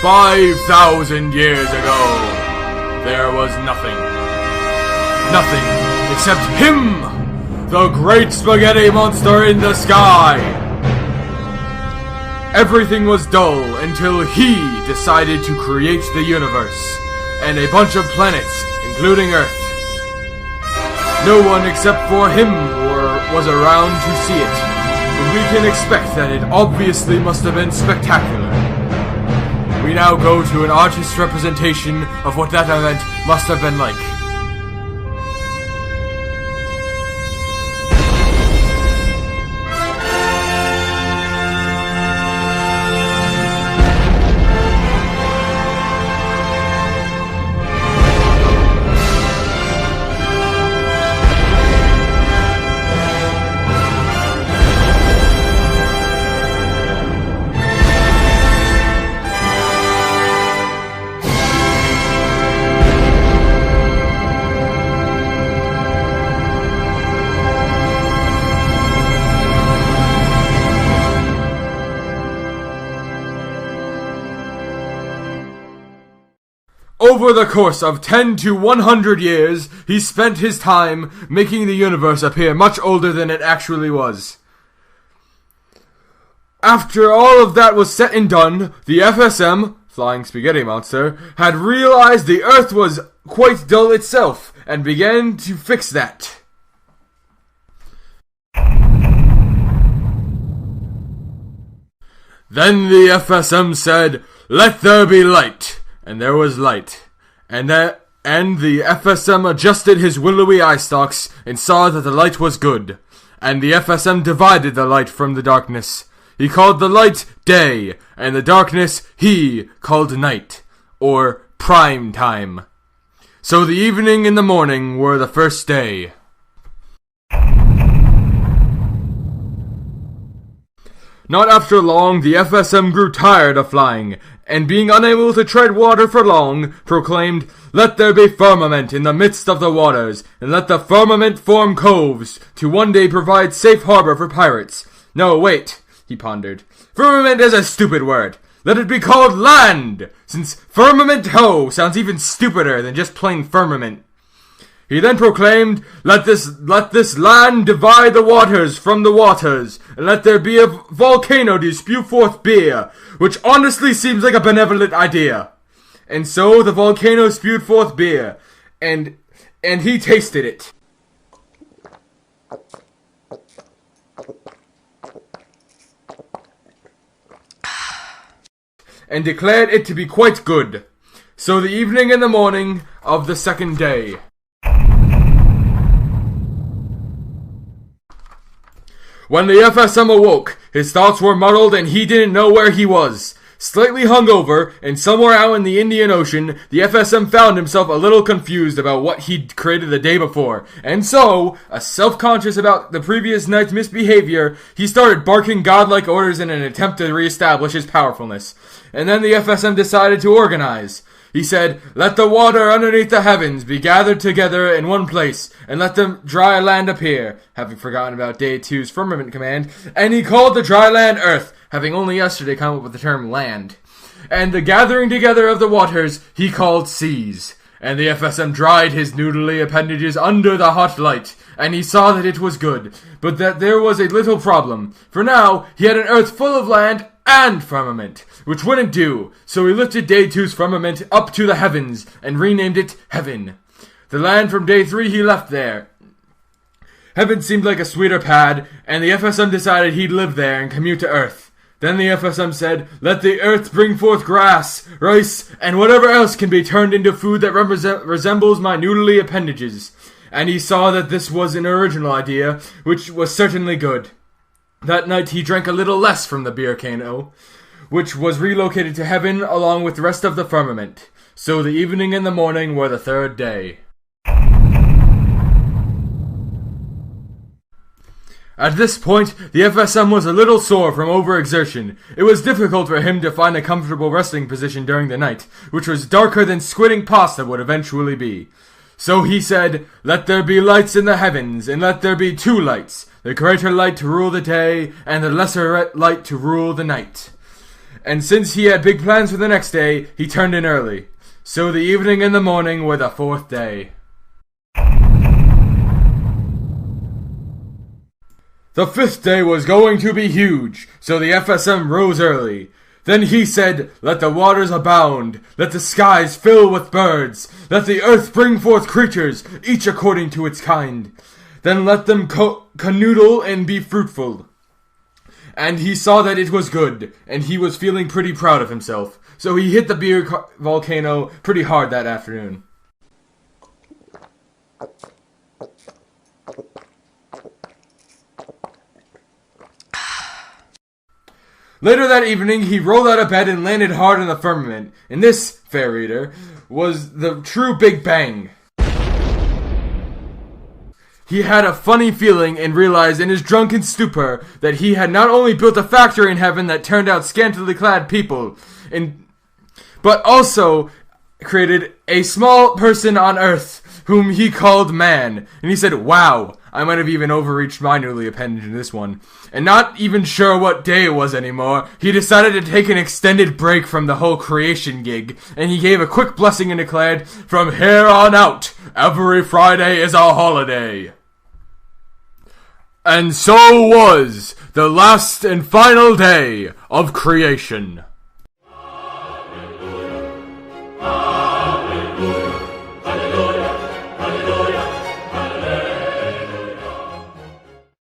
5,000 years ago, there was nothing. Nothing except him, the great spaghetti monster in the sky. Everything was dull until he decided to create the universe, and a bunch of planets, including Earth. No one except for him was around to see it, but we can expect that it obviously must have been spectacular. We now go to an artist's representation of what that event must have been like. Over the course of 10 to 100 years, he spent his time making the universe appear much older than it actually was. After all of that was said and done, the FSM, Flying Spaghetti Monster, had realized the Earth was quite dull itself, and began to fix that. Then the FSM said, "Let there be light." And there was light. And the FSM adjusted his willowy eye stalks and saw that the light was good. And the FSM divided the light from the darkness. He called the light day, and the darkness he called night, or prime time. So the evening and the morning were the first day. Not after long, the FSM grew tired of flying, and being unable to tread water for long, proclaimed, "Let there be firmament in the midst of the waters, and let the firmament form coves, to one day provide safe harbor for pirates." "No, wait," he pondered. "Firmament is a stupid word. Let it be called land, since firmament ho sounds even stupider than just plain firmament." He then proclaimed, let this land divide the waters from the waters, and let there be a volcano to spew forth beer, which honestly seems like a benevolent idea." And so the volcano spewed forth beer, and he tasted it. And declared it to be quite good. So the evening and the morning of the second day. When the FSM awoke, his thoughts were muddled and he didn't know where he was. Slightly hungover, and somewhere out in the Indian Ocean, the FSM found himself a little confused about what he'd created the day before. And so, self-conscious about the previous night's misbehavior, he started barking godlike orders in an attempt to reestablish his powerfulness. And then the FSM decided to organize. He said, "Let the water underneath the heavens be gathered together in one place, and let the dry land appear," having forgotten about Day 2's firmament command, and he called the dry land Earth, having only yesterday come up with the term land. And the gathering together of the waters he called seas. And the FSM dried his noodly appendages under the hot light, and he saw that it was good, but that there was a little problem, for now he had an Earth full of land and firmament, which wouldn't do, so he lifted Day 2's firmament up to the heavens, and renamed it Heaven. The land from Day 3 he left there. Heaven seemed like a sweeter pad, and the FSM decided he'd live there and commute to Earth. Then the FSM said, "Let the Earth bring forth grass, rice, and whatever else can be turned into food that resembles my noodly appendages." And he saw that this was an original idea, which was certainly good. That night he drank a little less from the beer cano, which was relocated to heaven along with the rest of the firmament. So the evening and the morning were the third day. At this point, the FSM was a little sore from overexertion. It was difficult for him to find a comfortable resting position during the night, which was darker than squidding pasta would eventually be. So he said, "Let there be lights in the heavens, and let there be two lights, the greater light to rule the day, and the lesser light to rule the night." And since he had big plans for the next day, he turned in early. So the evening and the morning were the fourth day. The fifth day was going to be huge, so the FSM rose early. Then he said, "Let the waters abound, let the skies fill with birds, let the earth bring forth creatures, each according to its kind. Then let them canoodle and be fruitful." And he saw that it was good, and he was feeling pretty proud of himself. So he hit the beer volcano pretty hard that afternoon. Later that evening, he rolled out of bed and landed hard in the firmament. And this, fair reader, was the true Big Bang. He had a funny feeling and realized in his drunken stupor that he had not only built a factory in heaven that turned out scantily clad people, but also created a small person on earth whom he called man. And he said, "Wow, I might have even overreached my newly appendage in this one." And not even sure what day it was anymore, he decided to take an extended break from the whole creation gig, and he gave a quick blessing and declared, "From here on out, every Friday is a holiday." And so was the last and final day of creation.